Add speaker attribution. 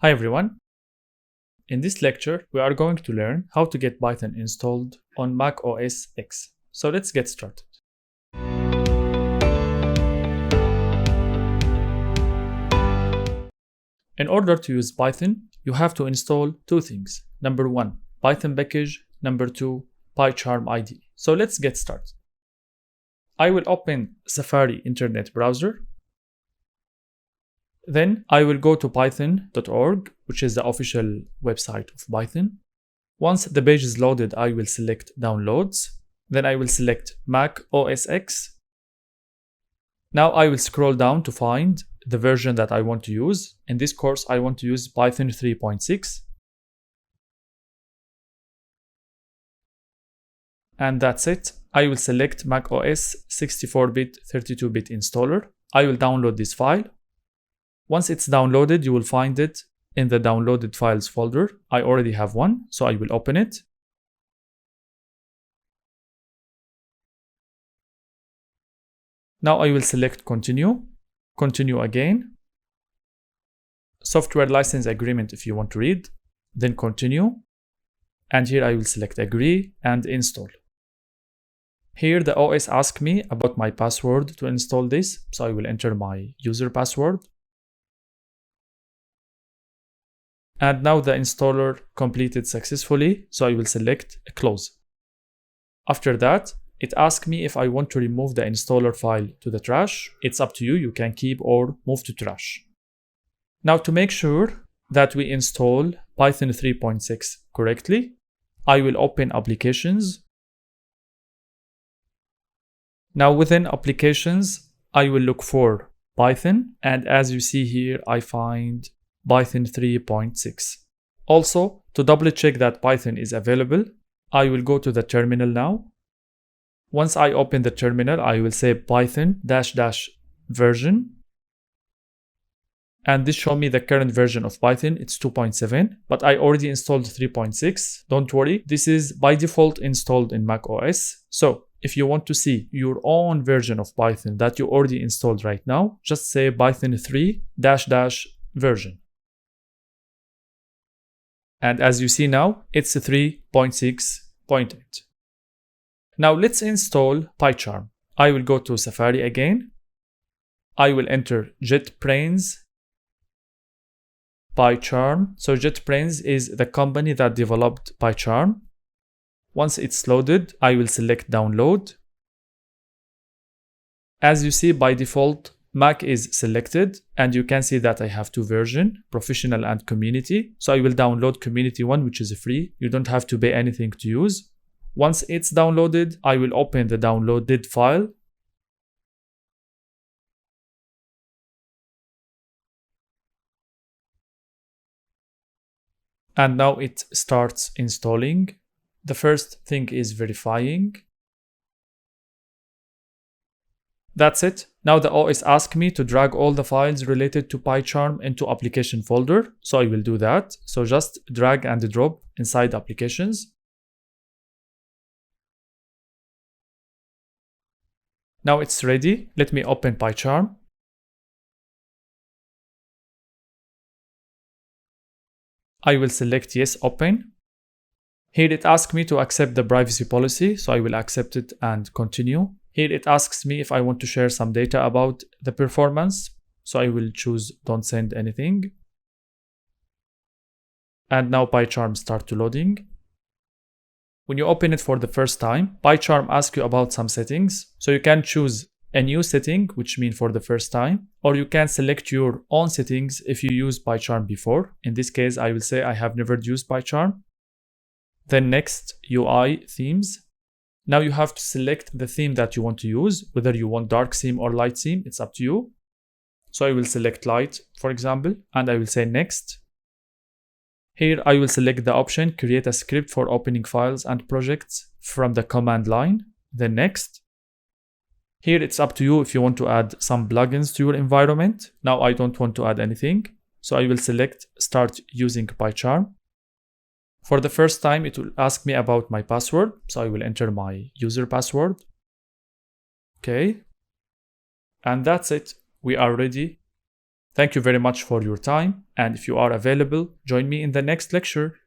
Speaker 1: Hi everyone. In this lecture, we are going to learn how to get Python installed on Mac OS X. So let's get started. In order to use Python, you have to install two things. Number one, Python package. Number two, PyCharm IDE. So let's get started. I will open Safari Internet Browser. Then I will go to python.org, which is the official website of Python. Once the page is loaded, I will select Downloads. Then I will select Mac OS X. Now I will scroll down to find the version that I want to use. In this course, I want to use Python 3.6. And that's it. I will select Mac OS 64-bit, 32-bit installer. I will download this file. Once it's downloaded, you will find it in the downloaded files folder. I already have one, so I will open it. Now I will select continue, continue again, software license agreement if you want to read, then continue, and here I will select agree and install. Here the OS asks me about my password to install this, so I will enter my user password. And now the installer completed successfully, so I will select close. After that, it asks me if I want to remove the installer file to the trash. It's up to you, you can keep or move to trash. Now to make sure that we install Python 3.6 correctly, I will open Applications. Now within Applications, I will look for Python, and as you see here, I find Python 3.6. Also, to double check that Python is available, I will go to the terminal now. Once I open the terminal, I will say Python --version. And this shows me the current version of Python. It's 2.7, but I already installed 3.6. Don't worry, this is by default installed in Mac OS. So if you want to see your own version of Python that you already installed right now, just say Python 3--version. And as you see now, it's 3.6.8. Now let's install PyCharm. I will go to Safari again. I will enter JetBrains PyCharm. So JetBrains is the company that developed PyCharm. Once it's loaded, I will select download. As you see, by default, Mac is selected, and you can see that I have two versions, Professional and Community. So I will download Community 1, which is free. You don't have to pay anything to use. Once it's downloaded, I will open the downloaded file. And now it starts installing. The first thing is verifying. That's it. Now the OS asks me to drag all the files related to PyCharm into application folder. So I will do that. So just drag and drop inside applications. Now it's ready. Let me open PyCharm. I will select yes, open. Here it asks me to accept the privacy policy. So I will accept it and continue. Here it asks me if I want to share some data about the performance. So I will choose don't send anything. And now PyCharm starts to loading. When you open it for the first time, PyCharm asks you about some settings. So you can choose a new setting, which means for the first time, or you can select your own settings if you used PyCharm before. In this case, I will say I have never used PyCharm. Then next, UI themes. Now you have to select the theme that you want to use, whether you want dark theme or light theme, it's up to you. So I will select light, for example, and I will say next. Here I will select the option create a script for opening files and projects from the command line, then next. Here it's up to you if you want to add some plugins to your environment. Now I don't want to add anything, so I will select start using PyCharm. For the first time, it will ask me about my password, so I will enter my user password. Okay. And that's it. We are ready Thank you very much for your time, and if you are available, join me in the next lecture.